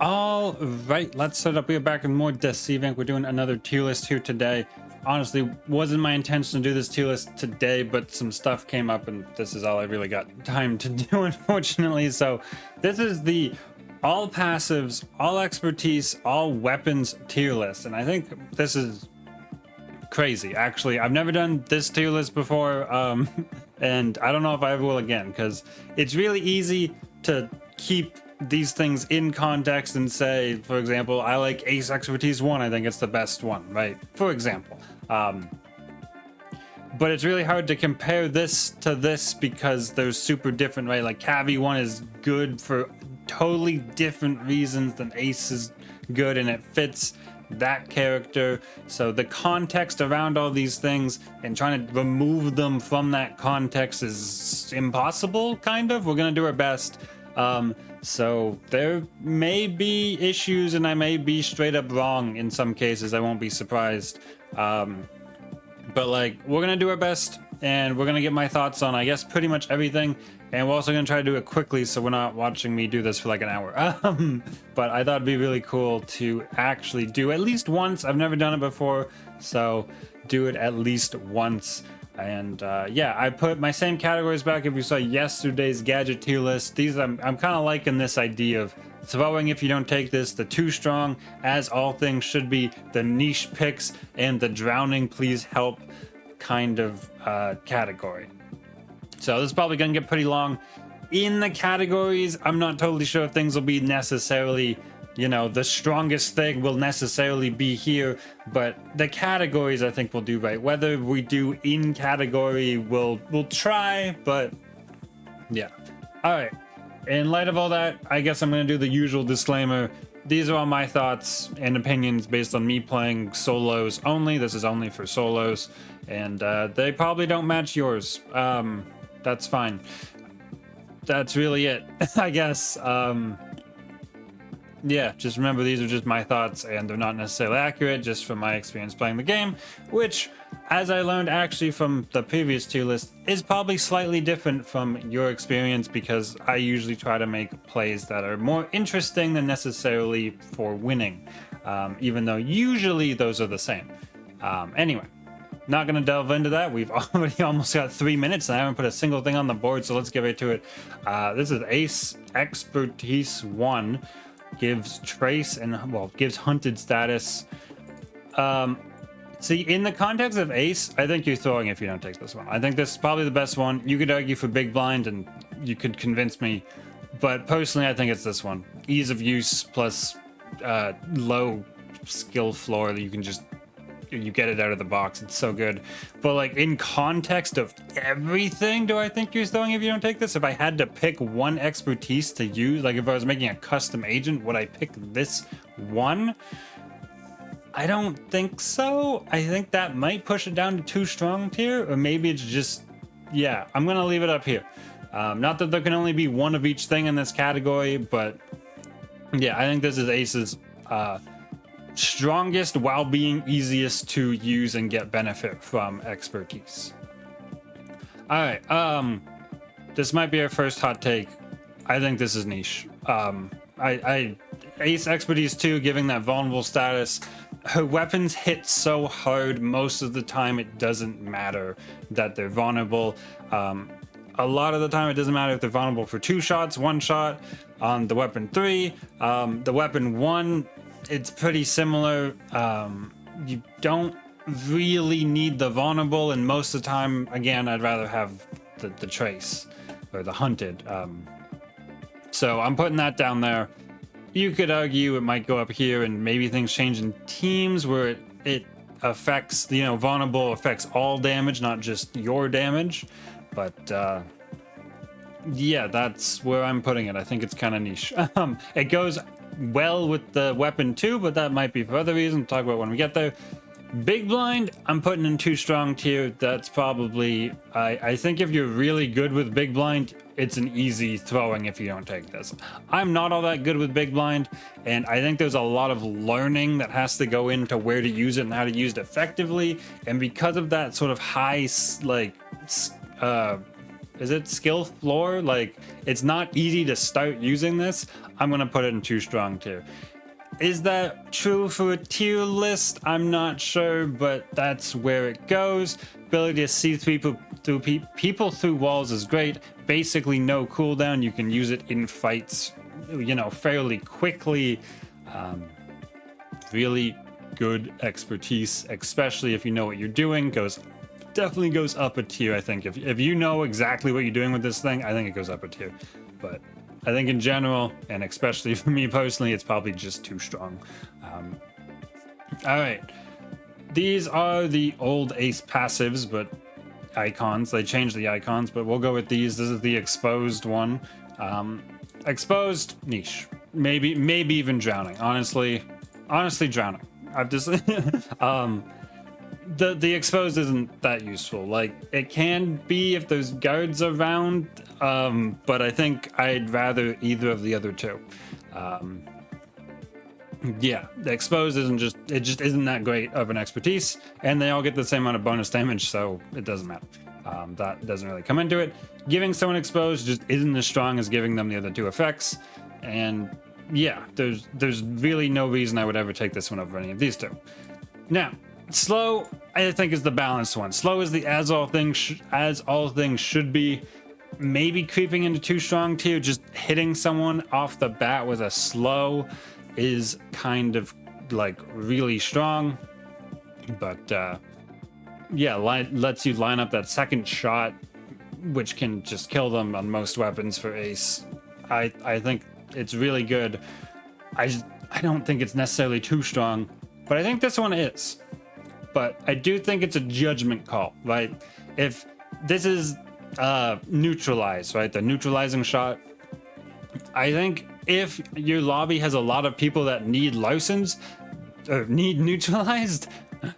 All right, let's set up. We are back with more Deceive Inc. We're doing another tier list here today. Honestly, wasn't my intention to do this tier list today, but some stuff came up and this is all I really got time to do, unfortunately. So this is the all passives, all expertise, all weapons tier list. And I think this is crazy. Actually, I've never done this tier list before. And I don't know if I ever will again, because it's really easy to keep these things in context and say, for example, I like Ace Expertise 1, I think it's the best one, right? For example. But it's really hard to compare this to this because they're super different, right? Like Cavi 1 is good for totally different reasons than Ace is good, and it fits that character. So the context around all these things and trying to remove them from that context is impossible, kind of. We're gonna do our best. So there may be issues and I may be straight up wrong in some cases. I won't be surprised. But like, we're gonna do our best and we're gonna get my thoughts on, I guess, pretty much everything. And we're also gonna try to do it quickly so we're not watching me do this for like an hour. But I thought it'd be really cool to actually do at least once. I've never done it before, so do it at least once. And yeah, I put my same categories back. If you saw yesterday's gadget tier list, these I'm kind of liking this idea of throwing if you don't take this, the too strong, as all things should be, the niche picks, and the drowning please help kind of category. So this is probably gonna get pretty long. In the categories, I'm not totally sure if things will be necessarily, you know, the strongest thing will necessarily be here, but the categories I think we'll do right. Whether we do in category, we'll try, but yeah. All right. In light of all that, I guess I'm going to do the usual disclaimer. These are all my thoughts and opinions based on me playing solos only. This is only for solos, and they probably don't match yours. That's fine. That's really it, I guess. Yeah, just remember these are just my thoughts and they're not necessarily accurate, just from my experience playing the game, which, as I learned actually from the previous tier list, is probably slightly different from your experience because I usually try to make plays that are more interesting than necessarily for winning, even though usually those are the same. Anyway, not going to delve into that. We've already almost got 3 minutes and I haven't put a single thing on the board, so let's get right to it. This is Ace Expertise 1. Gives trace and, well, gives hunted status. See, in the context of Ace, I think you're throwing if you don't take this one. I think this is probably the best one. You could argue for Big Blind and you could convince me, but personally I think it's this one. Ease of use plus low skill floor that you can just, you get it out of the box. It's so good. But like, in context of everything, do I think you're throwing if you don't take this? If I had to pick one expertise to use, like if I was making a custom agent, would I pick this one? I don't think so. I think that might push it down to too strong tier, or maybe it's just, yeah, I'm gonna leave it up here. Not that there can only be one of each thing in this category, but yeah, I think this is Ace's strongest while being easiest to use and get benefit from expertise. All right, this might be our first hot take. I think this is niche. Ace Expertise 2 giving that vulnerable status. Her weapons hit so hard most of the time it doesn't matter that they're vulnerable. A lot of the time it doesn't matter if they're vulnerable for 2 shots, 1 shot on the weapon 3. The weapon 1, it's pretty similar. You don't really need the vulnerable, and most of the time, again, I'd rather have the trace or the hunted. So I'm putting that down there. You could argue it might go up here, and maybe things change in teams where it affects, you know, vulnerable affects all damage, not just your damage. But yeah, that's where I'm putting it. I think it's kind of niche. It goes well with the weapon too, but that might be for other reasons. We'll talk about when we get there. Big Blind, I'm putting in too strong tier. That's probably, I think if you're really good with Big Blind, it's an easy throwing if you don't take this. I'm not all that good with Big Blind, and I think there's a lot of learning that has to go into where to use it and how to use it effectively. And because of that sort of high, like, is it skill floor? Like, it's not easy to start using this. I'm gonna put it in 2 strong tier. Is that true for a tier list? I'm not sure, but that's where it goes. Ability to see people through walls is great. Basically no cooldown. You can use it in fights, you know, fairly quickly. Really good expertise, especially if you know what you're doing. Definitely goes up a tier. I think if you know exactly what you're doing with this thing, I think it goes up a tier. But I think in general, and especially for me personally, it's probably just too strong. All right, these are the old ace passives, but icons. They changed the icons, but we'll go with these. This is the exposed one. Exposed, niche, maybe even drowning. Honestly drowning. I've just the exposed isn't that useful. Like, it can be if there's guards around, but I think I'd rather either of the other two. Yeah, the exposed just isn't that great of an expertise, and they all get the same amount of bonus damage, so it doesn't matter. That doesn't really come into it. Giving someone exposed just isn't as strong as giving them the other 2 effects, and yeah, there's really no reason I would ever take this one over any of these 2. Now, slow, I think, is the balanced one. Slow is the as all things should be. Maybe creeping into 2 strong tier, just hitting someone off the bat with a slow is kind of like really strong, but yeah, lets you line up that second shot, which can just kill them on most weapons for ace. I think it's really good. I don't think it's necessarily too strong, but I think this one is. But I do think it's a judgment call, right? If this is neutralize, right, the neutralizing shot, I think if your lobby has a lot of people that need Larcins or need neutralized,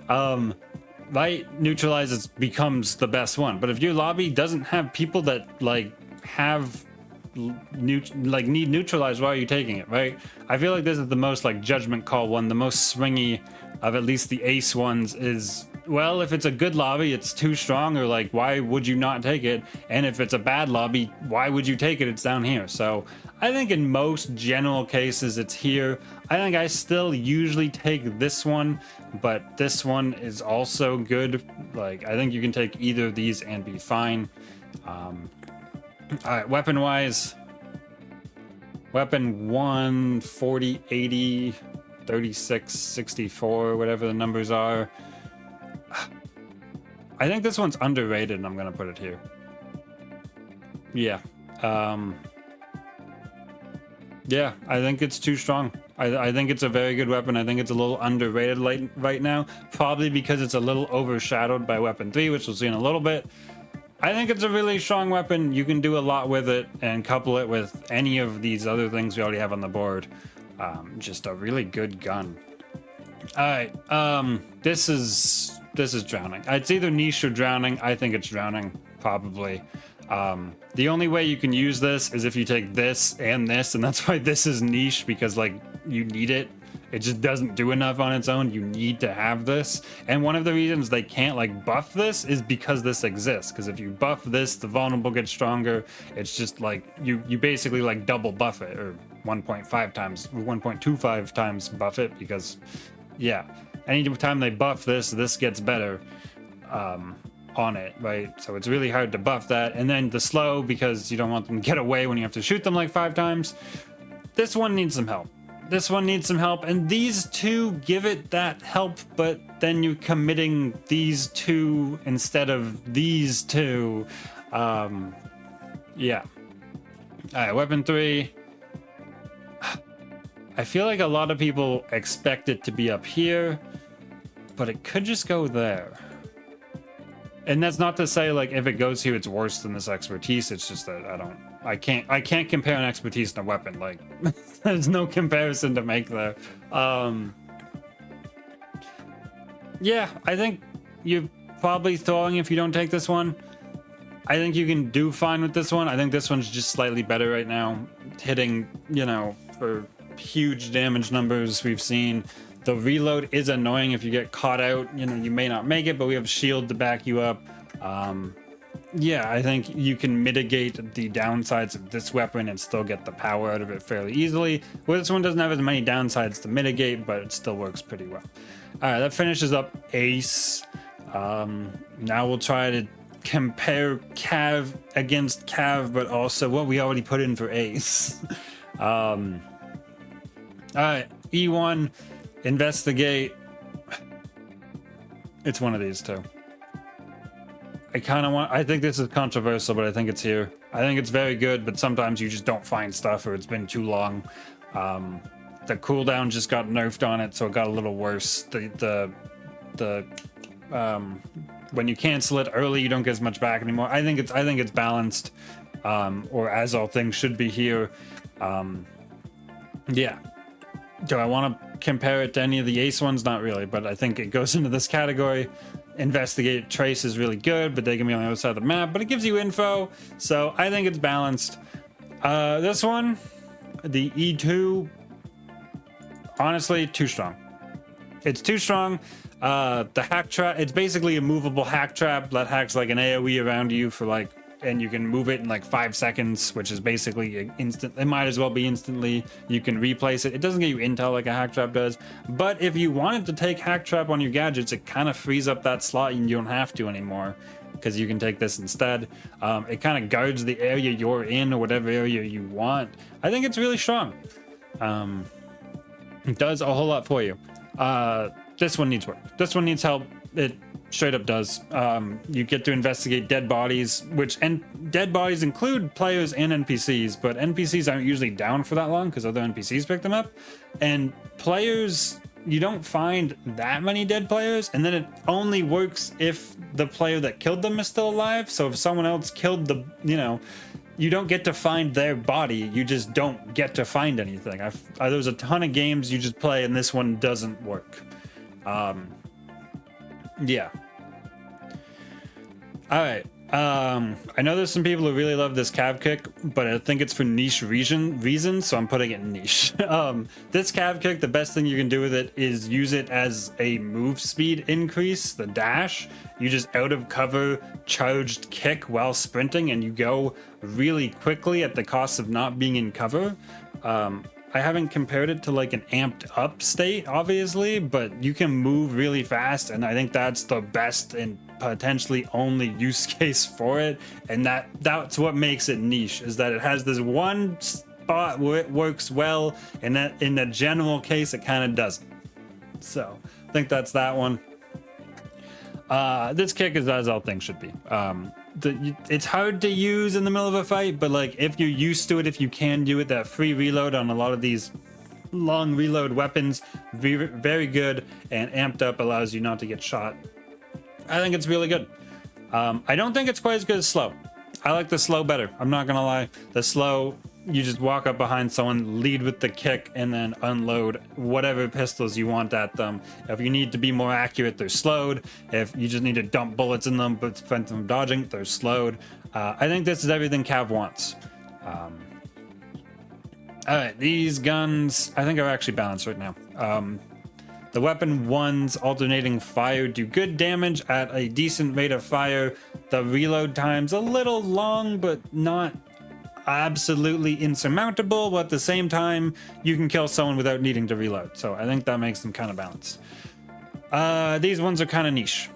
right, neutralizes becomes the best one. But if your lobby doesn't have people that like need neutralized, why are you taking it, right? I feel like this is the most like judgment call one, the most swingy of at least the ace ones is, well, if it's a good lobby, it's too strong, or like, why would you not take it? And if it's a bad lobby, why would you take it? It's down here. So I think in most general cases, it's here. I think I still usually take this one, but this one is also good. Like, I think you can take either of these and be fine. All right, weapon wise, weapon 1, 40, 80, 36, 64, whatever the numbers are. I think this one's underrated, and I'm gonna put it here. Yeah. Yeah, I think it's too strong. I think it's a very good weapon. I think it's a little underrated right now, probably because it's a little overshadowed by weapon 3, which we'll see in a little bit. I think it's a really strong weapon. You can do a lot with it and couple it with any of these other things we already have on the board. Just a really good gun. All right, this is drowning. It's either niche or drowning. I think it's drowning, probably. The only way you can use this is if you take this, and that's why this is niche, because like you need it. It just doesn't do enough on its own. You need to have this. And one of the reasons they can't like buff this is because this exists. Because if you buff this, the vulnerable gets stronger. It's just like you basically like double buff it, or 1.5 times, 1.25 times buff it, because yeah, anytime they buff this, this gets better on it, right? So it's really hard to buff that. And then the slow, because you don't want them to get away when you have to shoot them like 5 times. This one needs some help. This one needs some help, and these two give it that help, but then you're committing these two instead of these two. Yeah. All right, weapon 3. I feel like a lot of people expect it to be up here, but it could just go there. And that's not to say like if it goes here, it's worse than this expertise. It's just that I can't compare an expertise and a weapon. Like there's no comparison to make there. Yeah, I think you're probably throwing if you don't take this one. I think you can do fine with this one. I think this one's just slightly better right now. Hitting, you know, for huge damage numbers we've seen. The reload is annoying if you get caught out. You know, you may not make it, but we have shield to back you up. yeah, I think you can mitigate the downsides of this weapon and still get the power out of it fairly easily. Well, this one doesn't have as many downsides to mitigate, but it still works pretty well. All right, that finishes up Ace. Now we'll try to compare Cav against Cav, but also what we already put in for Ace. All right, E1, investigate. It's one of these two. I think this is controversial, but I think it's here. I think it's very good, but sometimes you just don't find stuff or it's been too long. The cooldown just got nerfed on it, so it got a little worse. When you cancel it early, you don't get as much back anymore. I think it's balanced, or as all things should be here. Yeah. Do I want to compare it to any of the Ace ones? Not really, but I think it goes into this category. Investigate Trace is really good, but they can be on the other side of the map, but it gives you info, so I think it's balanced. This one, the E2, honestly, too strong. It's too strong. The hack trap, it's basically a movable hack trap that hacks like an AoE around you for like, and you can move it in like 5 seconds, which is basically instant. It might as well be instantly. You can replace it. It doesn't give you intel like a hack trap does, but if you wanted to take hack trap on your gadgets, it kind of frees up that slot and you don't have to anymore because you can take this instead. It kind of guards the area you're in or whatever area you want. I think it's really strong. It does a whole lot for you. This one needs work. This one needs help. It straight up does. You get to investigate dead bodies, and dead bodies include players and NPCs, but NPCs aren't usually down for that long because other NPCs pick them up. And players, you don't find that many dead players, and then it only works if the player that killed them is still alive. So if someone else killed you don't get to find their body. You just don't get to find anything. There's a ton of games you just play, and this one doesn't work. Yeah. All right. I know there's some people who really love this Cav kick, but I think it's for niche reasons, so I'm putting it in niche. This Cav kick, the best thing you can do with it is use it as a move speed increase, the dash. You just out of cover charged kick while sprinting, and you go really quickly at the cost of not being in cover. I haven't compared it to like an amped up state, obviously, but you can move really fast, and I think that's the best and potentially only use case for it. And that's what makes it niche, is that it has this one spot where it works well, and that in the general case, it kind of doesn't. So I think that's that one. This kick is as all things should be. It's hard to use in the middle of a fight, but like if you're used to it, if you can do it, that free reload on a lot of these long reload weapons, very good, and amped up allows you not to get shot. I think it's really good. I don't think it's quite as good as slow. I like the slow better. I'm not gonna lie. The slow, you just walk up behind someone, lead with the kick, and then unload whatever pistols you want at them. If you need to be more accurate, they're slowed. If you just need to dump bullets in them but prevent them from dodging, they're slowed. I think this is everything Cav wants. All right, these guns, I think are actually balanced right now. The weapon ones alternating fire do good damage at a decent rate of fire. The reload time's a little long, but not absolutely insurmountable, but at the same time you can kill someone without needing to reload, so I think that makes them kind of balanced. These ones are kind of niche.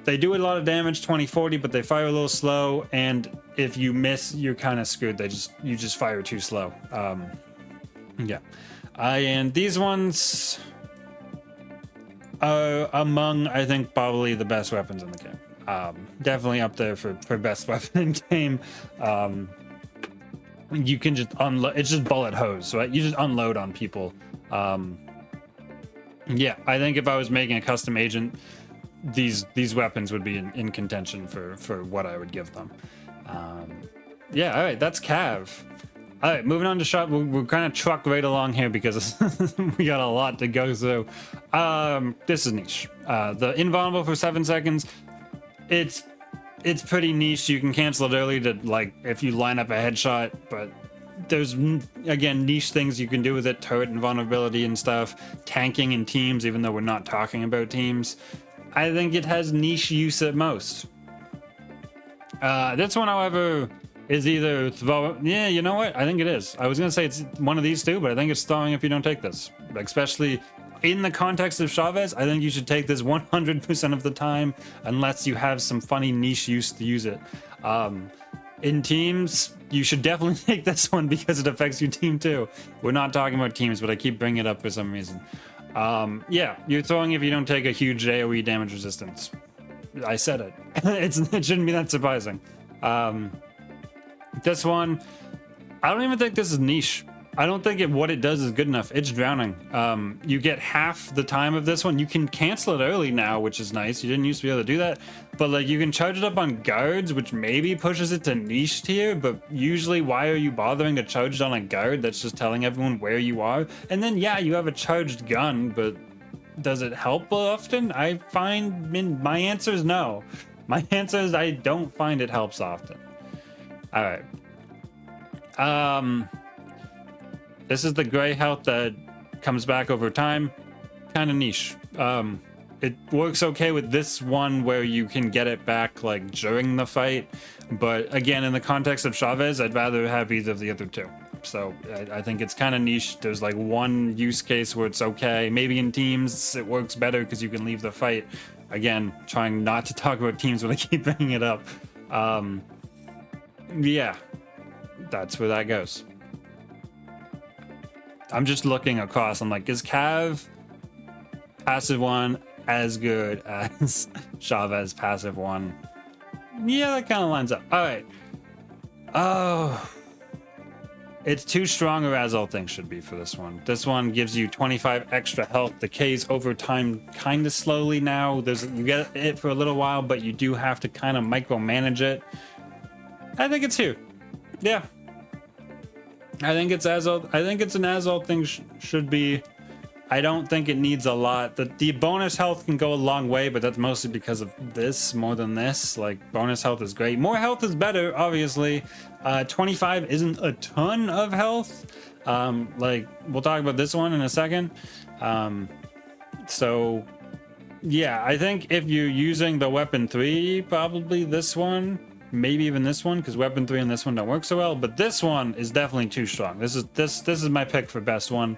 They do a lot of damage, 20-40, but they fire a little slow, and if you miss, you're kind of screwed. You just fire too slow. Yeah. And these ones are among, I think, probably the best weapons in the game. Definitely up there for best weapon in game. You can just unload. It's just bullet hose, right? You just unload on people. Yeah, I think if I was making a custom agent, these weapons would be in contention for what I would give them. Yeah, all right, that's Cav. All right, moving on to shot. We're kind of truck right along here because we got a lot to go through. This is niche. The invulnerable for 7 seconds. It's pretty niche. You can cancel it early to, like, if you line up a headshot, but there's, again, niche things you can do with it. Turret invulnerability and stuff. Tanking in teams, even though we're not talking about teams. I think it has niche use at most. This one, however, is either throw. Yeah, you know what? I think it is. I was gonna say it's one of these two, but I think it's throwing if you don't take this. Especially in the context of Chavez, I think you should take this 100% of the time, unless you have some funny niche use to use it. In teams, you should definitely take this one because it affects your team too. We're not talking about teams, but I keep bringing it up for some reason. Yeah, you're throwing if you don't take a huge AoE damage resistance. I said it. It shouldn't be that surprising. This one, I don't even think this is niche. I don't think what it does is good enough. It's drowning. You get half the time of this one. You can cancel it early now, which is nice. You didn't used to be able to do that. But like you can charge it up on guards, which maybe pushes it to niche tier. But usually, why are you bothering to charge it on a guard that's just telling everyone where you are? And then, yeah, you have a charged gun, but does it help often? I find my answer is no. My answer is I don't find it helps often. All right. This is the gray health that comes back over time. Kind of niche. It works okay with this one where you can get it back like during the fight. But again, in the context of Chavez, I'd rather have either of the other two. So I think it's kind of niche. There's like one use case where it's okay. Maybe in teams it works better because you can leave the fight. Again, trying not to talk about teams when I keep bringing it up. Yeah, that's where that goes. I'm just looking across. I'm like, is Cav passive one as good as Chavez passive one? Yeah, that kind of lines up. All right. Oh, it's too strong, or as all things should be for this one. This one gives you 25 extra health. Decays over time kind of slowly now. You get it for a little while, but you do have to kind of micromanage it. I think it's here. Yeah. I think it's an as all things should be. I don't think it needs a lot. The bonus health can go a long way, but that's mostly because of this more than this. Like, bonus health is great. More health is better, obviously. 25 isn't a ton of health. Like, we'll talk about this one in a second. So, yeah, I think if you're using the weapon 3, probably this one. Maybe even this one, because weapon 3 and this one don't work so well. But this one is definitely too strong. This is my pick for best one.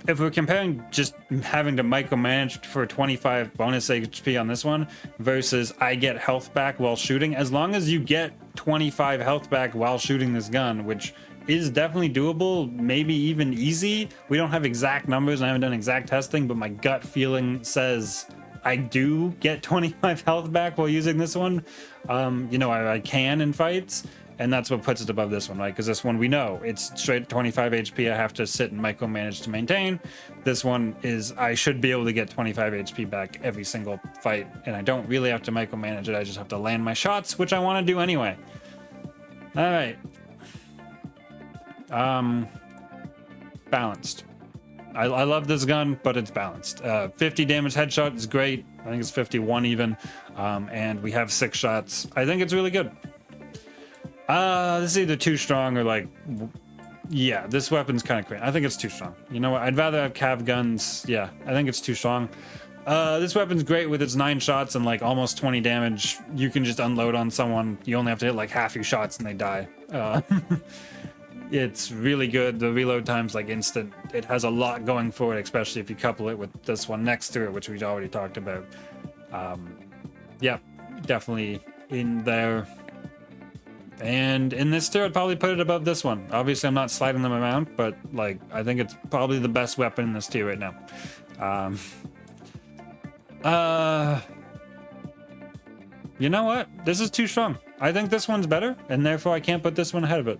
If we're comparing just having to micromanage for 25 bonus HP on this one versus I get health back while shooting, as long as you get 25 health back while shooting this gun, which is definitely doable, maybe even easy. We don't have exact numbers. I haven't done exact testing, but my gut feeling says I do get 25 health back while using this one. You know, I can in fights. And that's what puts it above this one, right? Because this one, we know it's straight 25 HP. I have to sit and micromanage to maintain. This one is, I should be able to get 25 HP back every single fight. And I don't really have to micromanage it. I just have to land my shots, which I want to do anyway. All right. Balanced. I love this gun, but it's balanced. 50 damage headshot is great. I think it's 51 even. And we have 6 shots. I think it's really good. This is either too strong or like, yeah, this weapon's kind of crazy. I think it's too strong. You know what? I'd rather have cav guns. Yeah, I think it's too strong. This weapon's great with its 9 shots and like almost 20 damage. You can just unload on someone. You only have to hit like half your shots and they die. It's really good. The reload time's like instant. It has a lot going for it, especially if you couple it with this one next to it, which we already talked about. Yeah, definitely in there. And in this tier, I'd probably put it above this one. Obviously, I'm not sliding them around, but like I think it's probably the best weapon in this tier right now. You know what? This is too strong. I think this one's better, and therefore I can't put this one ahead of it.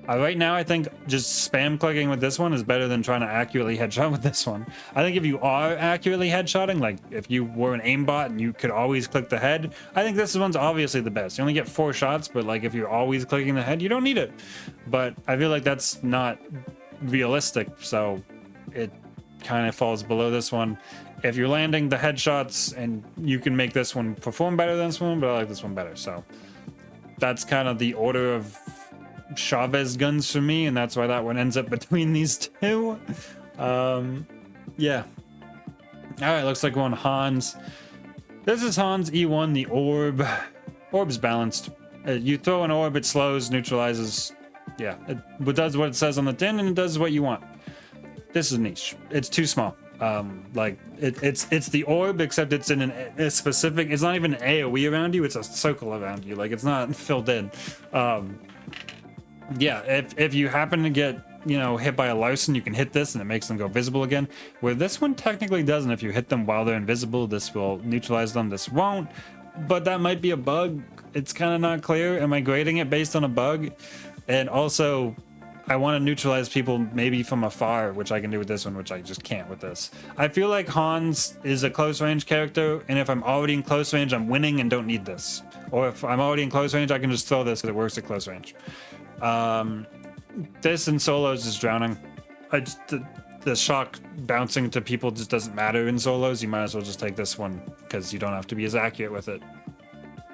Right now, I think just spam clicking with this one is better than trying to accurately headshot with this one. I think if you are accurately headshotting, like if you were an aimbot and you could always click the head, I think this one's obviously the best. You only get 4 shots, but like if you're always clicking the head, you don't need it. But I feel like that's not realistic, so it kind of falls below this one. If you're landing the headshots, and you can make this one perform better than this one, but I like this one better. So that's kind of the order of Chavez guns for me, and that's why that one ends up between these two. Yeah. All right, looks like we're on Hans. This is Hans E1, the orb. Orb's balanced. You throw an orb, it slows, neutralizes. Yeah, it does what it says on the tin, and it does what you want. This is niche. It's too small. Like it's the orb, except it's in a specific. It's not even an AOE around you. It's a circle around you. Like, it's not filled in. Yeah, if you happen to get, you know, hit by a Larcin, you can hit this and it makes them go visible again. Where this one technically doesn't. If you hit them while they're invisible, this will neutralize them. This won't. But that might be a bug. It's kind of not clear. Am I grading it based on a bug? And also, I want to neutralize people maybe from afar, which I can do with this one, which I just can't with this. I feel like Hans is a close range character, and if I'm already in close range, I'm winning and don't need this. Or if I'm already in close range, I can just throw this because it works at close range. This in solos is drowning. The shock bouncing to people just doesn't matter in solos. You might as well just take this one because you don't have to be as accurate with it.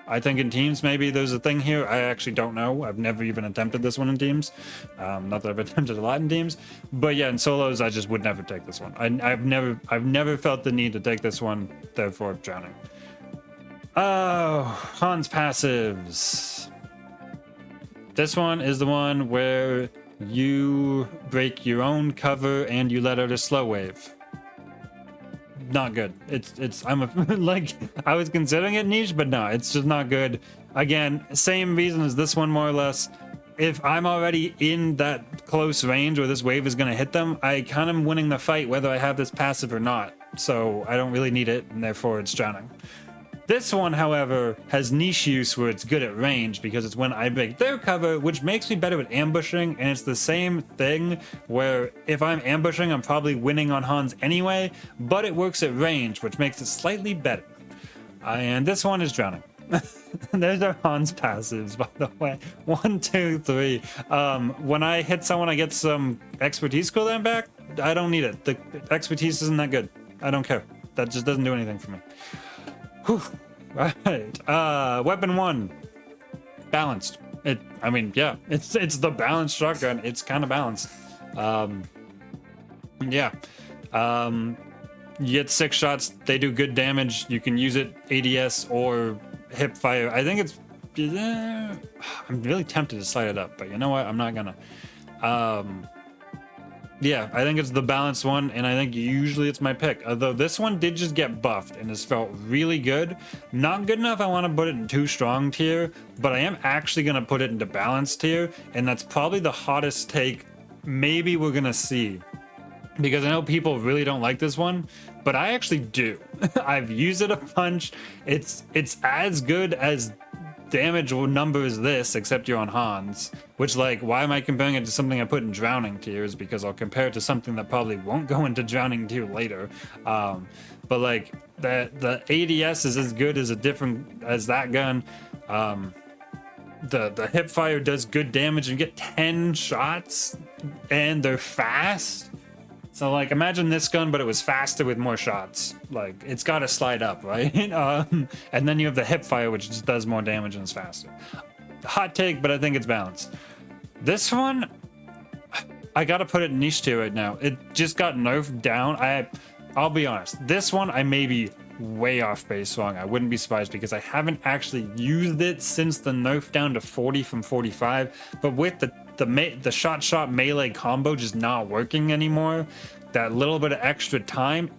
I think in teams, maybe there's a thing here. I actually don't know. I've never even attempted this one in teams. Not that I've attempted a lot in teams, but yeah, in solos, I just would never take this one. I've never felt the need to take this one. Therefore, drowning. Oh, Hans passives. This one is the one where you break your own cover and you let out a slow wave. Not good. Like, I was considering it niche, but no, it's just not good. Again, same reason as this one, more or less. If I'm already in that close range where this wave is going to hit them, I kind of am winning the fight whether I have this passive or not. So I don't really need it, and therefore it's drowning. This one, however, has niche use where it's good at range because it's when I break their cover, which makes me better at ambushing, and it's the same thing where if I'm ambushing, I'm probably winning on Hans anyway, but it works at range, which makes it slightly better. And this one is drowning. There's our Hans passives, by the way. 1, 2, 3. When I hit someone, I get some expertise cooldown back. I don't need it. The expertise isn't that good. I don't care. That just doesn't do anything for me. Whew. Right. Weapon 1. Balanced. I mean, yeah, it's the balanced shotgun. It's kind of balanced. Yeah. You get 6 shots. They do good damage. You can use it ADS or hip fire. I think it's... I'm really tempted to slide it up, but you know what? I'm not gonna. Yeah, I think it's the balanced one, and I think usually it's my pick. Although this one did just get buffed and has felt really good. Not good enough I want to put it in too strong tier, but I am actually going to put it into balanced tier, and that's probably the hottest take maybe we're going to see. Because I know people really don't like this one, but I actually do. I've used it a bunch. It's as good as damage number as this, except you're on Hans. Which, like, why am I comparing it to something I put in drowning tiers? Because I'll compare it to something that probably won't go into drowning tier later. But like the ADS is as good as that gun. The hip fire does good damage. You get 10 shots, and they're fast. So, like, imagine this gun, but it was faster with more shots. Like, it's got to slide up, right? And then you have the hip fire, which just does more damage and is faster. Hot take, but I think it's balanced. This one, I got to put it in niche tier right now. It just got nerfed down. I'll be honest. This one, I may be way off base wrong. I wouldn't be surprised because I haven't actually used it since the nerf down to 40 from 45. But with the shot melee combo just not working anymore, that little bit of extra time,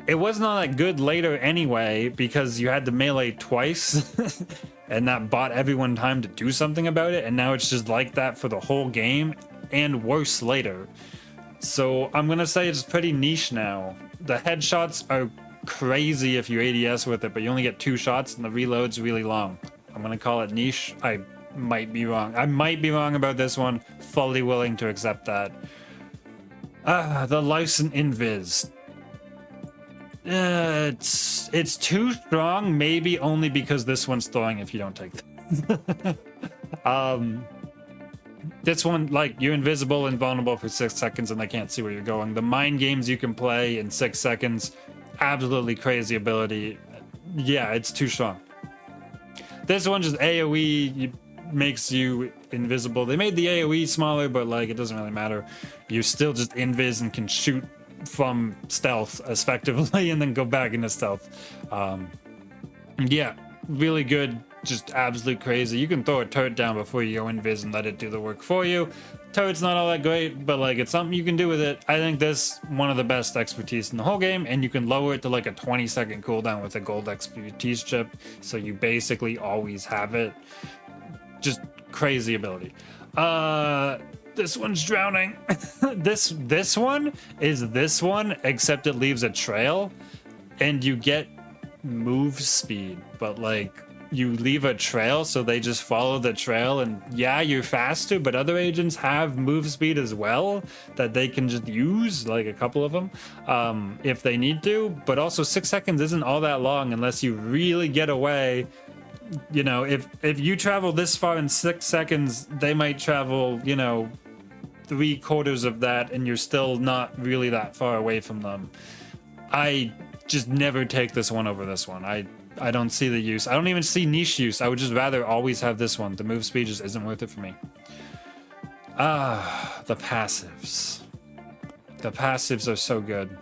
it wasn't all that good later anyway because you had to melee twice and that bought everyone time to do something about it, and now it's just like that for the whole game and worse later. So I'm gonna say it's pretty niche now. The headshots are crazy if you ADS with it, but you only get 2 shots and the reload's really long. I'm gonna call it niche. I might be wrong. I might be wrong about this one. Fully willing to accept that. The Larcin Invis. It's too strong, maybe only because this one's throwing if you don't take this. This one, like, you're invisible and vulnerable for 6 seconds and they can't see where you're going. The mind games you can play in 6 seconds, absolutely crazy ability. Yeah, it's too strong. This one just AoE makes you invisible. They made the AoE smaller, but like it doesn't really matter. You're still just invis and can shoot from stealth effectively and then go back into stealth. Yeah, really good just absolute crazy. You can throw a turret down before you go invis and let it do the work for you. Turret's not all that great, but like it's something you can do with it. I think this one of the best expertise in the whole game, and you can lower it to like a 20-second cooldown with a gold expertise chip, so you basically always have it. Just crazy ability. This one's drowning. this one is this one, except it leaves a trail, and you get move speed, but like you leave a trail, so they just follow the trail, and yeah, you're faster, but other agents have move speed as well that they can just use, like a couple of them, if they need to. But also 6 seconds isn't all that long unless you really get away. You know, if you travel this far in 6 seconds, they might travel, you know, 3/4 of that, and you're still not really that far away from them. I just never take this one over this one. I don't see the use. I don't even see niche use. I would just rather always have this one. The move speed just isn't worth it for me. The passives. The passives are so good.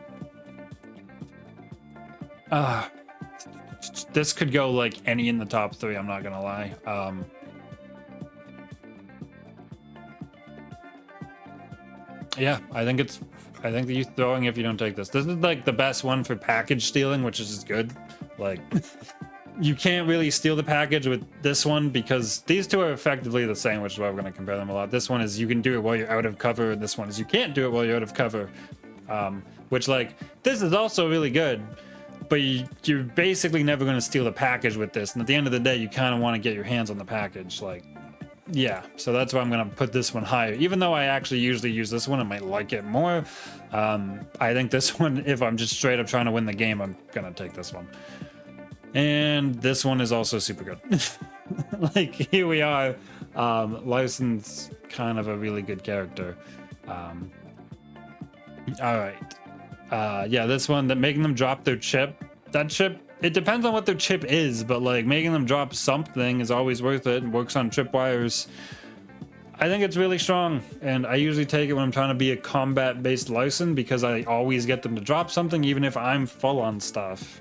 This could go like any in the top 3, I'm not gonna lie. Yeah, I think that you're throwing if you don't take this. This is like the best one for package stealing, which is just good. Like, you can't really steal the package with this one because these two are effectively the same, which is why we're going to compare them a lot. This one is you can do it while you're out of cover, and this one is you can't do it while you're out of cover. Which, like, this is also really good, but you're basically never going to steal the package with this. And at the end of the day, you kind of want to get your hands on the package. Like, yeah, so that's why I'm going to put this one higher. Even though I actually usually use this one, I might like it more. I think this one, if I'm just straight up trying to win the game, I'm going to take this one. And this one is also super good. Like, here we are. Larcin's kind of a really good character. All right. Yeah, this one, that making them drop their chip. That chip, it depends on what their chip is, but like making them drop something is always worth it and works on tripwires. I think it's really strong, and I usually take it when I'm trying to be a combat-based Larcin because I always get them to drop something, even if I'm full on stuff.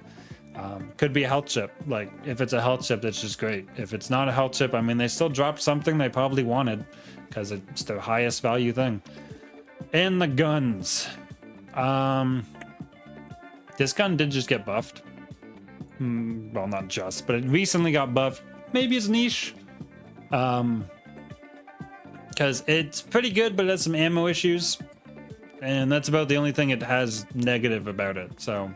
Could be a health chip. Like, if it's a health chip, that's just great. If it's not a health chip, I mean, they still dropped something they probably wanted because it's their highest value thing. And the guns. This gun did just get buffed. Well, not just, but it recently got buffed. Maybe it's niche. Because it's pretty good, but it has some ammo issues. And that's about the only thing it has negative about it. So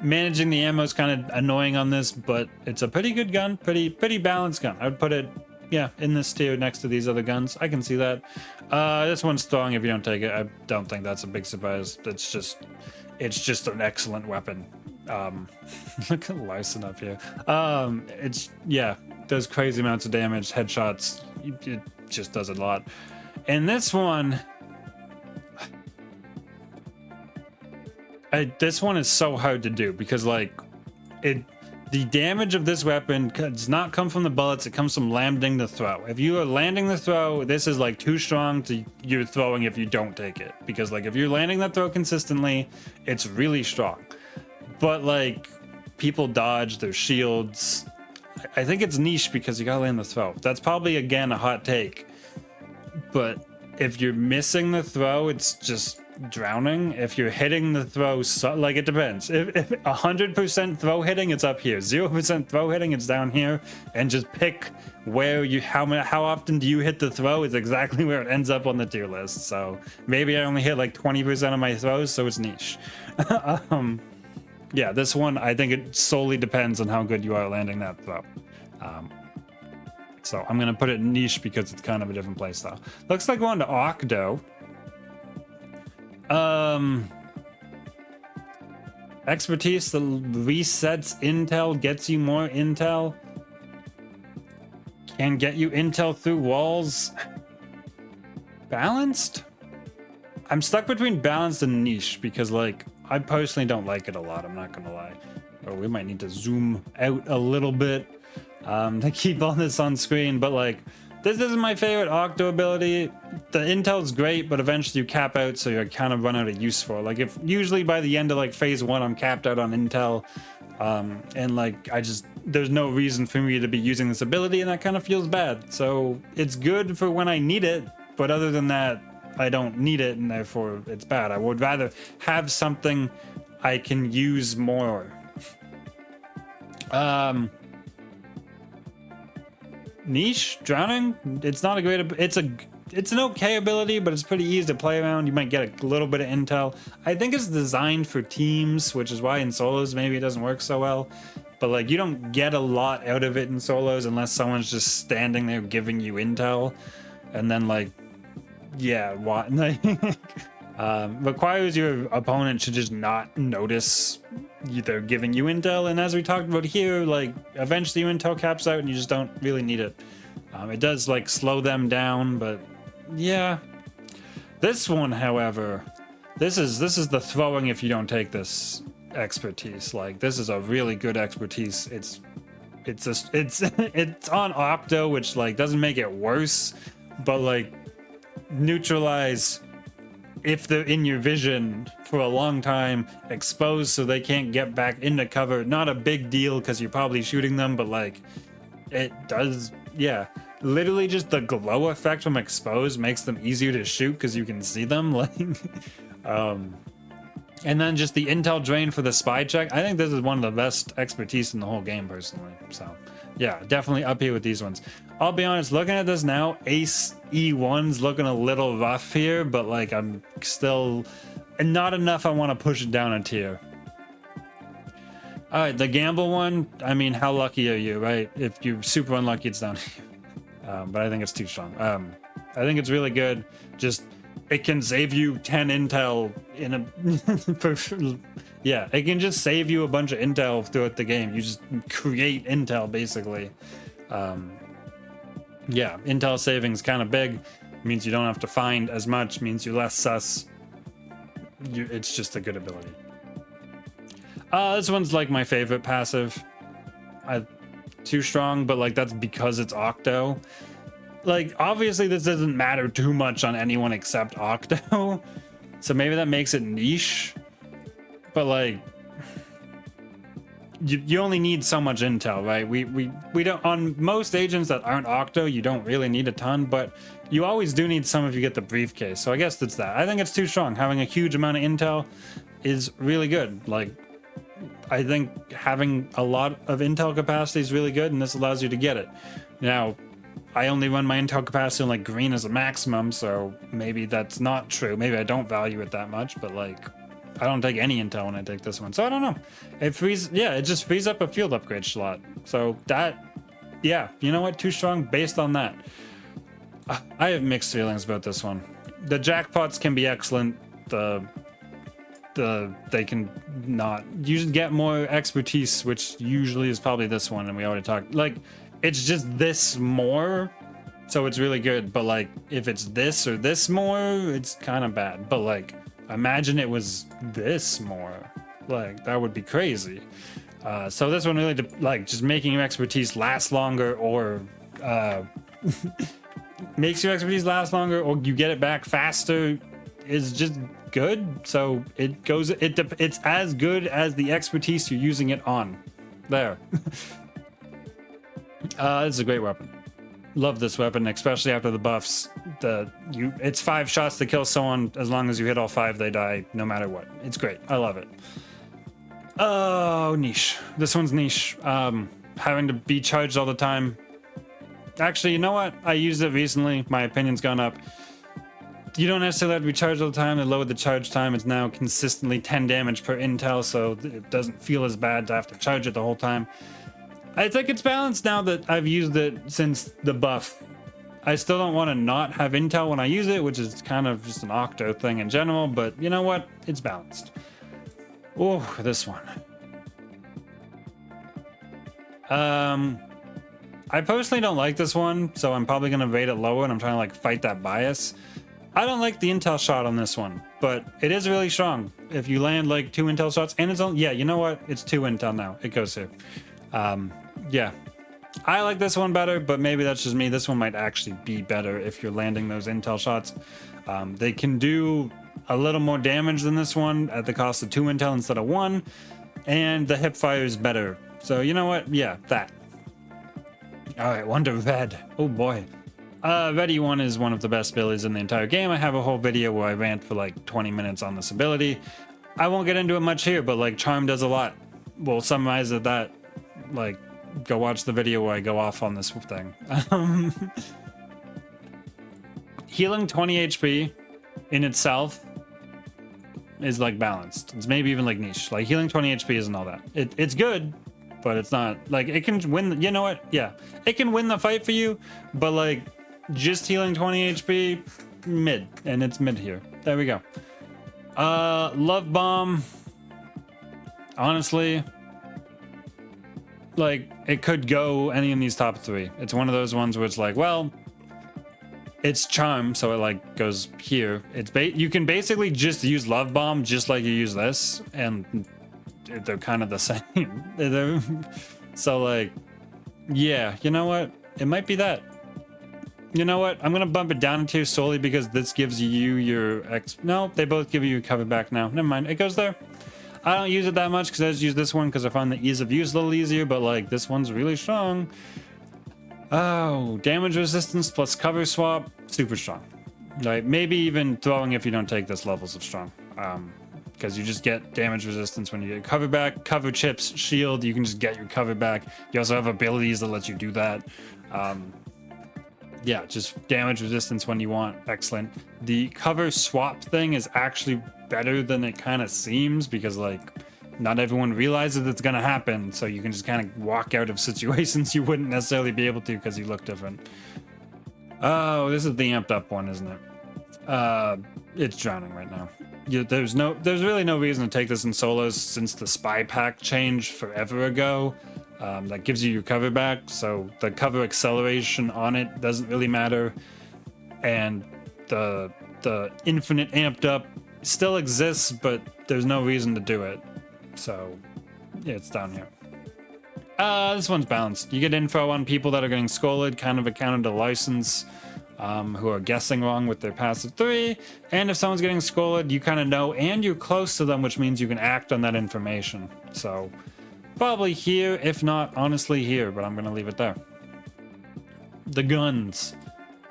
managing the ammo is kind of annoying on this, but it's a pretty good gun, pretty balanced gun. I would put it, yeah, in this tier next to these other guns. I can see that. This one's strong if you don't take it. I don't think that's a big surprise. It's just an excellent weapon. Look at Larcin up here. It's, yeah, does crazy amounts of damage, headshots. It just does a lot. And this one, this one is so hard to do because, like, the damage of this weapon does not come from the bullets, it comes from landing the throw. If you are landing the throw, this is like too strong to you're throwing if you don't take it. Because, like, if you're landing that throw consistently, it's really strong. But, like, people dodge their shields. I think it's niche because you gotta land the throw. That's probably, again, a hot take. But if you're missing the throw, it's just drowning. If you're hitting the throw, like, it depends. If 100% throw hitting, it's up here. 0% throw hitting, it's down here. And just pick where you, how often do you hit the throw is exactly where it ends up on the tier list. So maybe I only hit like 20% of my throws, so it's niche. Yeah, this one, I think it solely depends on how good you are landing that throw. So I'm gonna put it niche because it's kind of a different playstyle. Looks like going to Octo. Expertise that resets intel, gets you more intel. Can get you intel through walls. Balanced? I'm stuck between balanced and niche because, like, I personally don't like it a lot, I'm not gonna lie. Or we might need to zoom out a little bit to keep all this on screen, but, like, This isn't my favorite Octo ability. The intel's great, but eventually you cap out, so you kind of run out of use for it. Like, if usually by the end of like phase 1, I'm capped out on intel, and like there's no reason for me to be using this ability, and that kind of feels bad. So it's good for when I need it, but other than that, I don't need it, and therefore it's bad. I would rather have something I can use more. Niche drowning. It's not a great. It's an okay ability, but it's pretty easy to play around. You might get a little bit of intel. I think it's designed for teams, which is why in solos maybe it doesn't work so well. But like, you don't get a lot out of it in solos unless someone's just standing there giving you intel, and then like, yeah, what? Requires your opponent to just not notice they're giving you intel, and as we talked about here, like, eventually your intel caps out and you just don't really need it. It does like slow them down, but yeah. This one, however, this is the throwing if you don't take this expertise. Like, this is a really good expertise. It's on Octo, which like doesn't make it worse, but like, neutralize if they're in your vision for a long time, exposed so they can't get back into cover. Not a big deal because you're probably shooting them, but like, it does, yeah. Literally just the glow effect from exposed makes them easier to shoot because you can see them. Like, and then just the intel drain for the spy check. I think this is one of the best expertise in the whole game, personally. So yeah, definitely up here with these ones. I'll be honest, looking at this now, Ace E1's looking a little rough here, but like, I'm still not enough. I want to push it down a tier. All right, the gamble one. I mean, how lucky are you, right? If you're super unlucky, it's down here. But I think it's too strong. I think it's really good. Just, it can save you 10 intel in a yeah, it can just save you a bunch of intel throughout the game. You just create intel, basically. Yeah, intel savings kind of big. Means you don't have to find as much. Means you're less sus. It's just a good ability. This one's like my favorite passive. Too strong, but like, that's because it's Octo. Like, obviously this doesn't matter too much on anyone except Octo. So maybe that makes it niche. But like, you only need so much intel, right? We don't, on most agents that aren't Octo, you don't really need a ton, but you always do need some if you get the briefcase. So I guess that's that. I think it's too strong. Having a huge amount of intel is really good. Like, I think having a lot of intel capacity is really good, and this allows you to get it. Now, I only run my intel capacity on like green as a maximum, so maybe that's not true. Maybe I don't value it that much, but like, I don't take any intel when I take this one, so I don't know. It frees, yeah, it just frees up a field upgrade slot. So that, yeah, you know what? Too strong based on that. I have mixed feelings about this one. The jackpots can be excellent. They can not. You should get more expertise, which usually is probably this one, and we already talked. Like, it's just this more, so it's really good. But like, if it's this or this more, it's kind of bad. But like, imagine it was this more. Like, that would be crazy. So this one really, like, just making your expertise last longer, or makes your expertise last longer, or you get it back faster, is just good. So it goes, it's as good as the expertise you're using it on. There. It's a great weapon. Love this weapon, especially after the buffs. It's 5 shots to kill someone. As long as you hit all 5, they die no matter what. It's great. I love it. Oh, niche. This one's niche. Having to be charged all the time. Actually, you know what? I used it recently. My opinion's gone up. You don't necessarily have to be charged all the time. They lowered the charge time. It's now consistently 10 damage per intel, so it doesn't feel as bad to have to charge it the whole time. I think it's balanced now that I've used it since the buff. I still don't want to not have intel when I use it, which is kind of just an Octo thing in general, but you know what? It's balanced. Oh, this one. I personally don't like this one, so I'm probably going to rate it lower, and I'm trying to like fight that bias. I don't like the intel shot on this one, but it is really strong. If you land like 2 intel shots, and it's only, yeah, you know what? It's 2 intel now. It goes here. Yeah, I like this one better, but maybe that's just me. This one might actually be better if you're landing those intel shots. They can do a little more damage than this one at the cost of 2 intel instead of 1, and the hip fire is better. So you know what? Yeah, that. All right, one to red. Oh boy. Ready 1 is one of the best abilities in the entire game. I have a whole video where I rant for like 20 minutes on this ability. I won't get into it much here, but like Charm does a lot. We'll summarize it that, like, go watch the video where I go off on this thing. Healing 20 HP in itself is like balanced. It's maybe even like niche. Like healing 20 HP isn't all that. It's good, but it's not like it can win. You know what? Yeah, it can win the fight for you, but like just healing 20 HP, mid, and it's mid here. There we go. Love Bomb. Honestly, like it could go any of these top 3. It's one of those ones where it's like, well, it's Charm, so it like goes here. It's you can basically just use Love Bomb just like you use this, and they're kind of the same. So like, yeah, you know what? It might be that. You know what? I'm gonna bump it down a tier solely because this gives you your X. No, they both give you your cover back now. Never mind, it goes there. I don't use it that much because I just use this one because I find the ease of use a little easier, but like this one's really strong. Oh, damage resistance plus cover swap, super strong. Like maybe even throwing if you don't take this levels of strong. Because you just get damage resistance when you get cover back, cover chips, shield, you can just get your cover back. You also have abilities that let you do that. Yeah, just damage resistance when you want, excellent. The cover swap thing is actually better than it kind of seems because like not everyone realizes it's gonna happen, so you can just kind of walk out of situations you wouldn't necessarily be able to because you look different. Oh, this is the amped up one, isn't it? It's drowning right now. There's really no reason to take this in solos since the spy pack changed forever ago. That gives you your cover back, so the cover acceleration on it doesn't really matter, and the infinite amped up still exists, but there's no reason to do it. So yeah, it's down here. This one's balanced. You get info on people that are getting scolded, kind of accounted to license, who are guessing wrong with their passive 3, and if someone's getting scolded, you kind of know, and you're close to them, which means you can act on that information. So probably here, if not honestly here, but I'm gonna leave it there. The guns,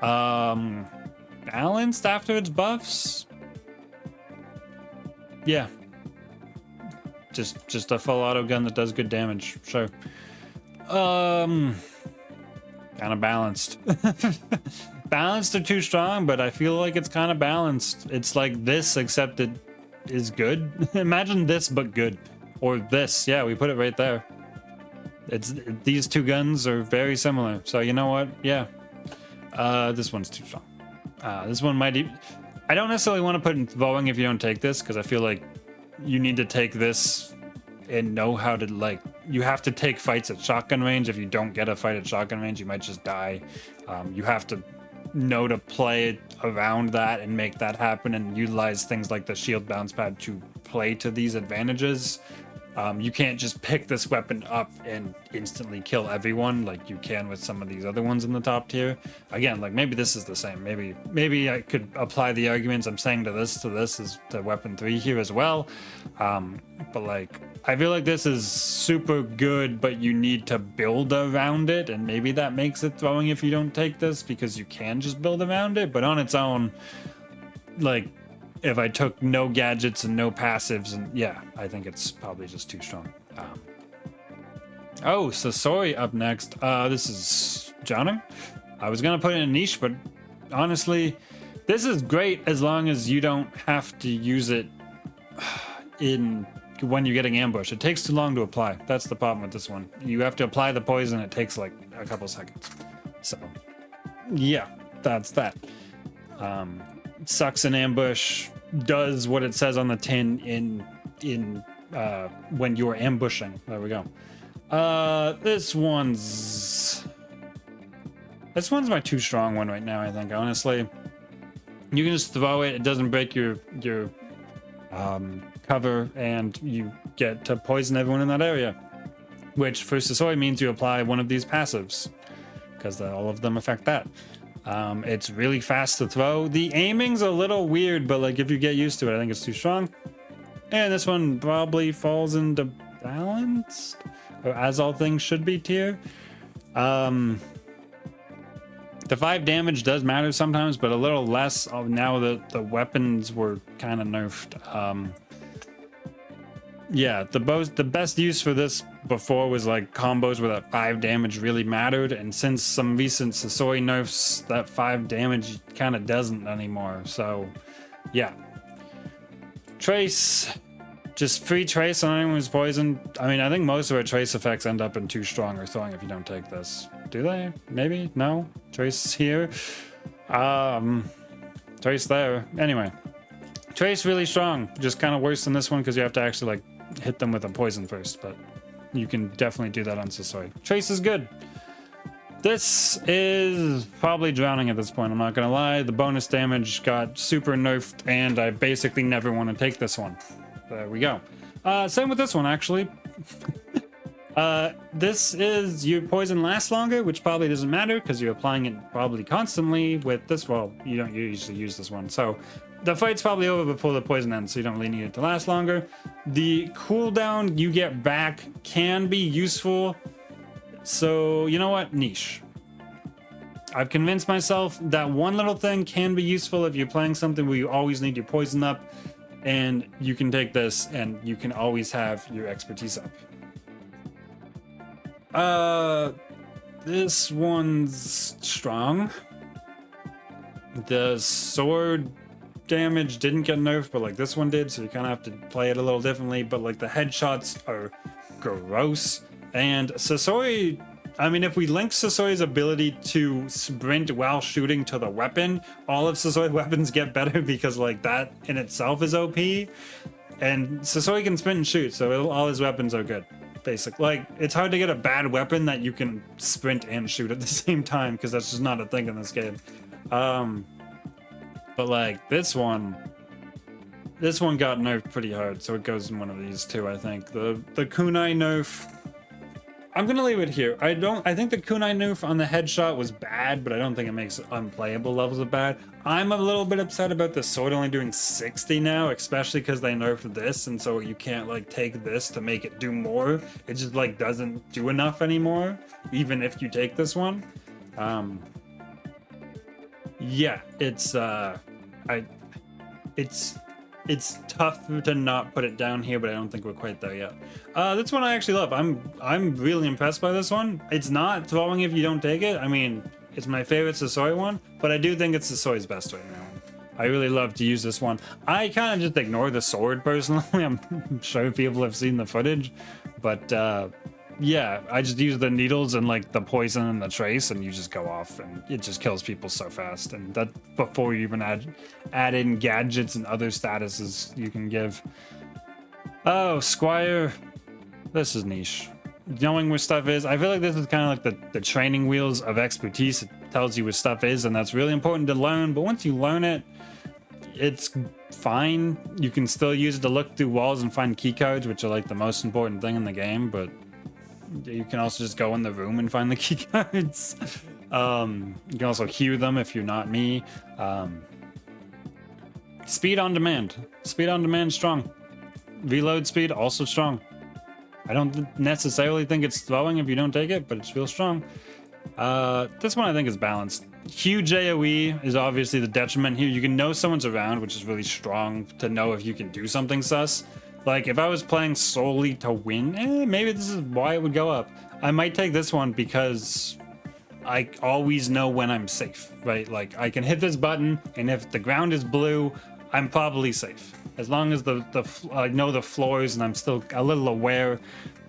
balanced after its buffs. Yeah, just a full auto gun that does good damage. Sure. Kind of balanced. Balanced or too strong, but I feel like it's kind of balanced. It's like this, except it is good. Imagine this, but good. Or this. Yeah, we put it right there. These two guns are very similar. So you know what? Yeah. This one's too strong. This one might even... I don't necessarily want to put in throwing if you don't take this, because I feel like you need to take this and know how to, like, you have to take fights at shotgun range. If you don't get a fight at shotgun range, you might just die. You have to know to play around that and make that happen and utilize things like the shield bounce pad to play to these advantages. You can't just pick this weapon up and instantly kill everyone like you can with some of these other ones in the top tier. Again, like maybe this is the same. Maybe I could apply the arguments I'm saying to this as to weapon 3 here as well. But like, I feel like this is super good, but you need to build around it, and maybe that makes it throwing if you don't take this because you can just build around it. But on its own, like, if I took no gadgets and no passives, and yeah, I think it's probably just too strong. Oh, Sasori up next. This is drowning. I was gonna put it in a niche, but honestly, this is great as long as you don't have to use it when you're getting ambushed. It takes too long to apply. That's the problem with this one. You have to apply the poison. It takes like a couple seconds. So yeah, that's that. Sucks in ambush, does what it says on the tin in when you're ambushing. There we go. This one's my too strong one right now, I think, honestly. You can just throw it, it doesn't break your cover, and you get to poison everyone in that area. which for Sasori means you apply one of these passives, because all of them affect that. It's really fast to throw. The aiming's a little weird, but like if you get used to it, I think it's too strong. And this one probably falls into balanced, or as all things should be tier. The 5 damage does matter sometimes, but a little less now that the weapons were kind of nerfed. Yeah, the best use for this before was like combos where that 5 damage really mattered, and since some recent Sasori nerfs, that 5 damage kind of doesn't anymore. So, yeah. Trace, just free trace on anyone who's poisoned. I mean, I think most of our trace effects end up in too strong or throwing if you don't take this. Do they? Maybe? No? Trace here. Trace there. Anyway. Trace really strong. Just kind of worse than this one because you have to actually like hit them with a poison first, but you can definitely do that on Sasori. Trace is good. This is probably drowning at this point, I'm not gonna lie. The bonus damage got super nerfed and I basically never want to take this one. There we go. Same with this one actually. This is your poison lasts longer, which probably doesn't matter because you're applying it probably constantly with this. Well, you don't usually use this one, so the fight's probably over before the poison ends, so you don't really need it to last longer. The cooldown you get back can be useful, so you know what? Niche. I've convinced myself that one little thing can be useful if you're playing something where you always need your poison up, and you can take this and you can always have your expertise up. This one's strong. The sword damage didn't get nerfed, but like this one did, so you kind of have to play it a little differently. But like the headshots are gross, and Sasori, I mean, if we link Sasori's ability to sprint while shooting to the weapon, all of Sasori's weapons get better because like that in itself is OP, and Sasori can sprint and shoot, so all his weapons are good. Basic, like it's hard to get a bad weapon that you can sprint and shoot at the same time because that's just not a thing in this game. But like this one got nerfed pretty hard, so it goes in one of these two. I think the kunai nerf, I'm gonna leave it here. I think the kunai nerf on the headshot was bad, but I don't think it makes it unplayable levels of bad. I'm a little bit upset about the sword only doing 60 now, especially because they nerfed this, and so you can't like take this to make it do more. It just like doesn't do enough anymore, even if you take this one. Yeah, it's tough to not put it down here, but I don't think we're quite there yet. This one I actually love. I'm really impressed by this one. It's not throwing if you don't take it. I mean, it's my favorite Sasori one, but I do think it's Sasori's best right now. I really love to use this one. I kind of just ignore the sword personally. I'm sure people have seen the footage, but yeah, I just use the needles and like the poison and the trace, and you just go off, and it just kills people so fast. And that before you even add in gadgets and other statuses you can give. Oh, Squire, this is niche. Knowing where stuff is, I feel like this is kind of like the training wheels of expertise. It tells you where stuff is, and that's really important to learn. But once you learn it, it's fine. You can still use it to look through walls and find key cards, which are like the most important thing in the game. But you can also just go in the room and find the key cards. You can also hear them if you're not me. Speed on demand. Speed on demand strong. Reload speed also strong. I don't necessarily think it's throwing if you don't take it, but it's real strong. This one I think is balanced. Huge AoE is obviously the detriment here. You can know someone's around, which is really strong to know if you can do something sus. Like, if I was playing solely to win, maybe this is why it would go up. I might take this one because I always know when I'm safe, right? Like, I can hit this button, and if the ground is blue, I'm probably safe. As long as I know the floors and I'm still a little aware,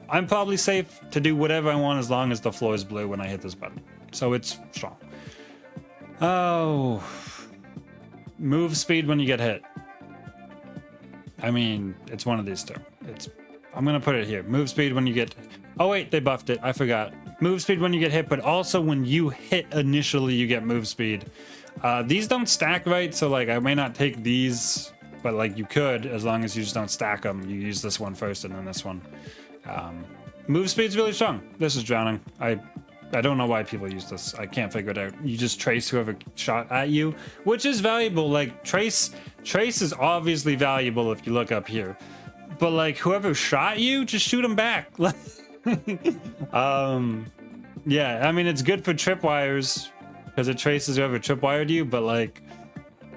I'm probably safe to do whatever I want as long as the floor is blue when I hit this button. So it's strong. Oh. Move speed when you get hit. I mean, it's one of these two. I'm gonna put it here. Move speed when you get... Oh wait, they buffed it. I forgot. Move speed when you get hit, but also when you hit initially, you get move speed. These don't stack right, so like I may not take these, but like you could, as long as you just don't stack them. You use this one first and then this one. Move speed's really strong. This is drowning. I don't know why people use this. I can't figure it out. You just trace whoever shot at you, which is valuable. Like trace is obviously valuable if you look up here, but like whoever shot you, just shoot them back. Yeah, I mean it's good for tripwires because it traces whoever tripwired you, but like,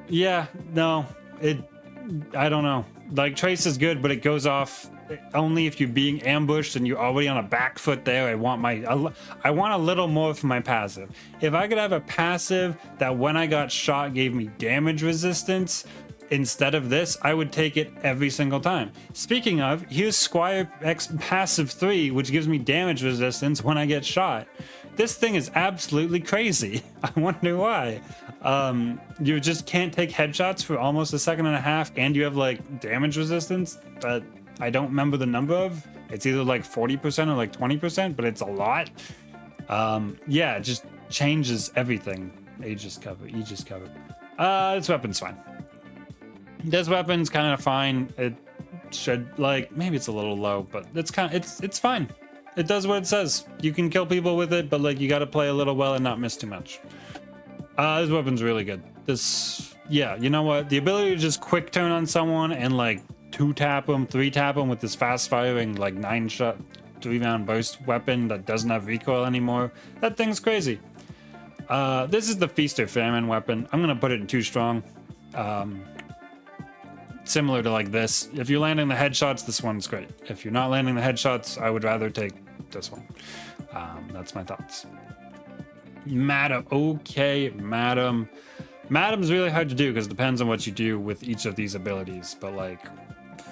yeah, no, I don't know. Like trace is good, but it goes off only if you're being ambushed and you're already on a back foot there. I want a little more for my passive. If I could have a passive that when I got shot gave me damage resistance instead of this, I would take it every single time. Speaking of, here's Squire X passive 3, which gives me damage resistance when I get shot. This thing is absolutely crazy. I wonder why. You just can't take headshots for almost a second and a half, and you have like damage resistance that I don't remember the number of. It's either like 40% or like 20%, but it's a lot. Yeah, it just changes everything. Aegis cover. This weapon's fine. This weapon's kind of fine. It should, like, maybe it's a little low, but it's fine. It does what it says. You can kill people with it, but like you got to play a little well and not miss too much. This weapon's really good. Yeah, you know what? The ability to just quick turn on someone and like 2-tap them, 3-tap them with this fast firing like 9-shot 3-round burst weapon that doesn't have recoil anymore. That thing's crazy. This is the Feast or Famine weapon. I'm gonna put it in 2 strong. Similar to like this. If you're landing the headshots, this one's great. If you're not landing the headshots, I would rather take this one. That's my thoughts. Madam. Okay, Madam. Madam's really hard to do because it depends on what you do with each of these abilities. But like,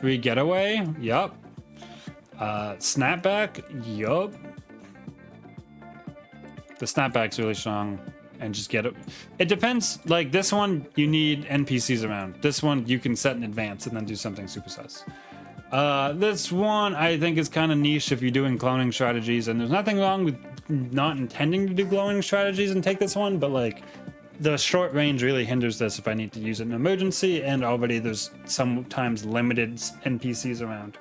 free getaway, yup. Snapback, yup. The snapback's really strong. And just get it. It depends. Like this one, you need NPCs around. This one, you can set in advance and then do something super sus. This one, I think is kind of niche if you're doing cloning strategies. And there's nothing wrong with not intending to do cloning strategies and take this one. But like the short range really hinders this if I need to use it in an emergency. And already there's sometimes limited NPCs around.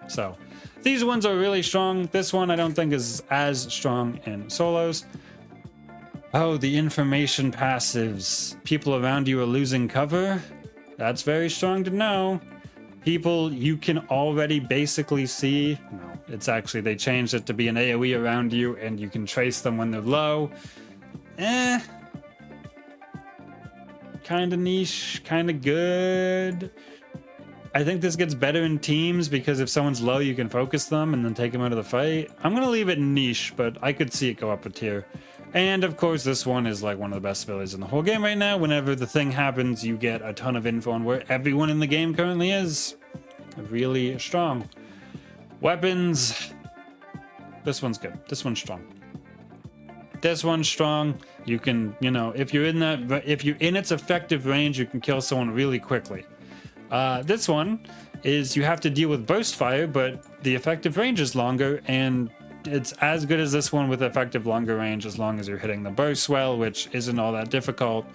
So these ones are really strong. This one I don't think is as strong in solos. Oh, the information passives. People around you are losing cover. That's very strong to know. People you can already basically see. No, it's actually, they changed it to be an AoE around you and you can trace them when they're low. Kind of niche, kind of good. I think this gets better in teams because if someone's low, you can focus them and then take them out of the fight. I'm going to leave it niche, but I could see it go up a tier. And of course, this one is like one of the best abilities in the whole game right now. Whenever the thing happens, you get a ton of info on where everyone in the game currently is. Really strong. Weapons. This one's good. This one's strong. This one's strong. You can, you know, if you're in its effective range, you can kill someone really quickly. This one is you have to deal with burst fire, but the effective range is longer, and it's as good as this one with effective longer range as long as you're hitting the burst well, which isn't all that difficult.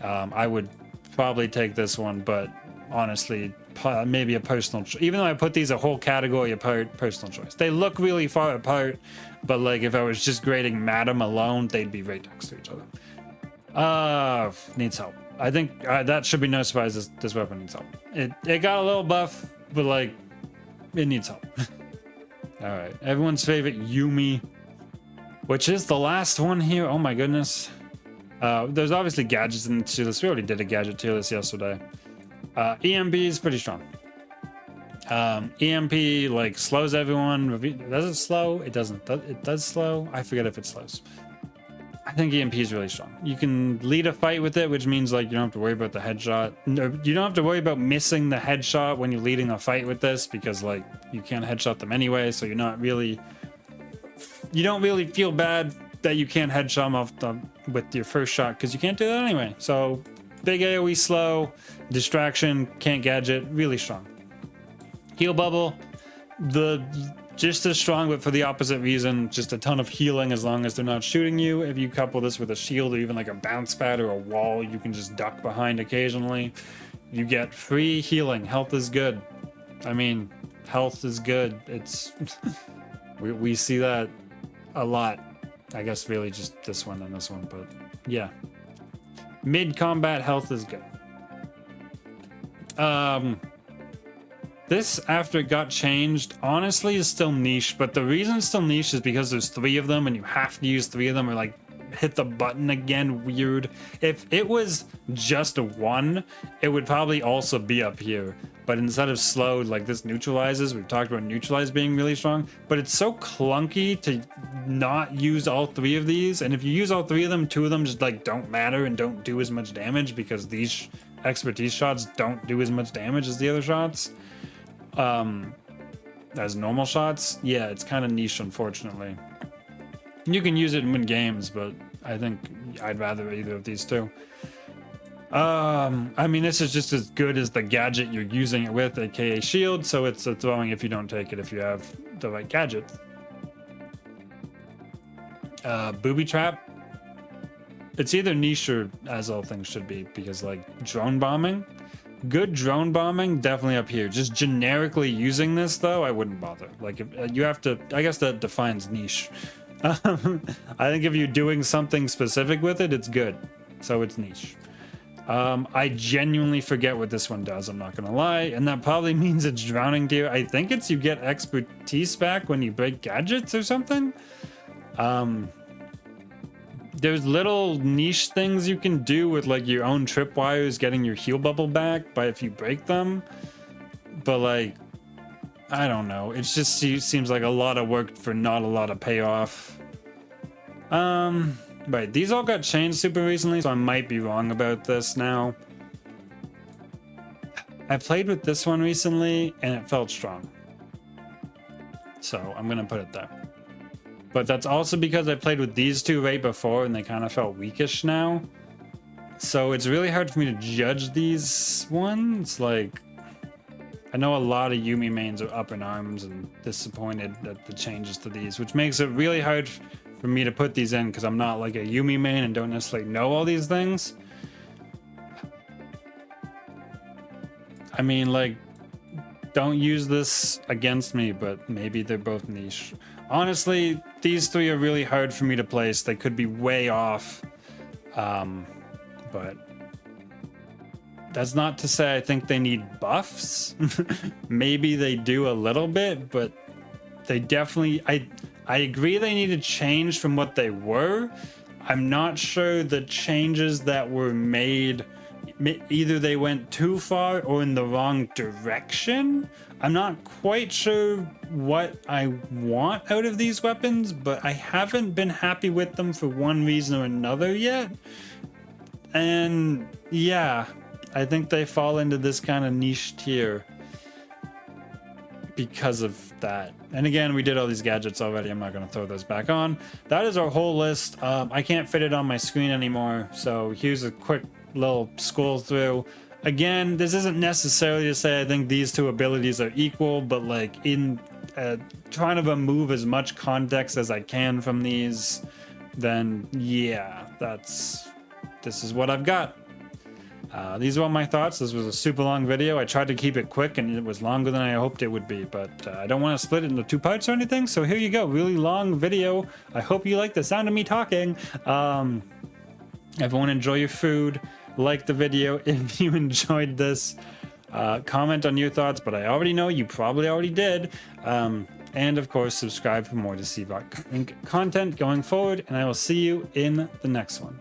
I would probably take this one, but honestly, maybe a personal choice. Even though I put these a whole category apart, personal choice. They look really far apart, but like if I was just grading Madam alone, they'd be right next to each other. Needs help. I think that should be no surprise. This weapon needs help. It got a little buff, but like it needs help. All right, everyone's favorite Yumi, which is the last one here. Oh my goodness. There's obviously gadgets in the tier list. We already did a gadget tier list yesterday. EMP is pretty strong. EMP like slows everyone. Does it slow? It doesn't. It does slow. I forget if it slows. I think EMP is really strong. You can lead a fight with it, which means like you don't have to worry about the headshot. No, you don't have to worry about missing the headshot when you're leading a fight with this because like you can't headshot them anyway. So you don't really feel bad that you can't headshot them off with your first shot because you can't do that anyway. So big AoE slow, distraction, can't gadget, really strong. Heal bubble, just as strong, but for the opposite reason. Just a ton of healing as long as they're not shooting you. If you couple this with a shield or even like a bounce pad or a wall, you can just duck behind occasionally. You get free healing. Health is good. I mean, health is good. It's We see that a lot. I guess really just this one and this one, but yeah. Mid-combat health is good. This, after it got changed, honestly is still niche, but the reason it's still niche is because there's 3 of them and you have to use 3 of them or like hit the button again weird. If it was just a 1, it would probably also be up here. But instead of slowed, like this neutralizes, we've talked about neutralize being really strong, but it's so clunky to not use all 3 of these. And if you use all 3 of them, 2 of them just like don't matter and don't do as much damage because these expertise shots don't do as much damage as the other shots. As normal shots, yeah, it's kind of niche, unfortunately. You can use it in win games, but I think I'd rather either of these two. I mean, this is just as good as the gadget you're using it with, aka shield, so it's a throwing if you don't take it if you have the right gadget. Booby trap. It's either niche or as all things should be, because like drone bombing. Good drone bombing, definitely up here. Just generically using this though, I wouldn't bother. Like if you have to, I guess that defines niche. I think if you're doing something specific with it, it's good. So it's niche. I genuinely forget what this one does, I'm not gonna lie, and that probably means it's drowning tier. I think it's you get expertise back when you break gadgets or something. There's little niche things you can do with like your own tripwires getting your heal bubble back by if you break them, but like I don't know, it just seems like a lot of work for not a lot of payoff. Right, these all got changed super recently, so I might be wrong about this now. I played with this one recently and it felt strong, so I'm gonna put it there. But that's also because I played with these 2 right before and they kind of felt weakish now, so it's really hard for me to judge these ones. Like, I know a lot of Yumi mains are up in arms and disappointed at the changes to these, which makes it really hard for me to put these in because I'm not like a Yumi main and don't necessarily know all these things. I mean, like, don't use this against me, but maybe they're both niche. Honestly, these 3 are really hard for me to place. They could be way off, but that's not to say I think they need buffs. Maybe they do a little bit, but they definitely, I agree they need to change from what they were. I'm not sure the changes that were made, either they went too far or in the wrong direction. I'm not quite sure what I want out of these weapons, but I haven't been happy with them for one reason or another yet. And yeah, I think they fall into this kind of niche tier because of that. And again, we did all these gadgets already. I'm not going to throw those back on. That is our whole list. I can't fit it on my screen anymore, so here's a quick little scroll through. Again, this isn't necessarily to say I think these 2 abilities are equal, but like in trying to remove as much context as I can from these, then yeah, this is what I've got. These are all my thoughts. This was a super long video. I tried to keep it quick and it was longer than I hoped it would be, but I don't want to split it into 2 parts or anything, so here you go. Really long video. I hope you like the sound of me talking. Everyone enjoy your food. Like the video if you enjoyed this. Comment on your thoughts, but I already know you probably already did. And of course, subscribe for more Deceive Inc content going forward, and I will see you in the next one.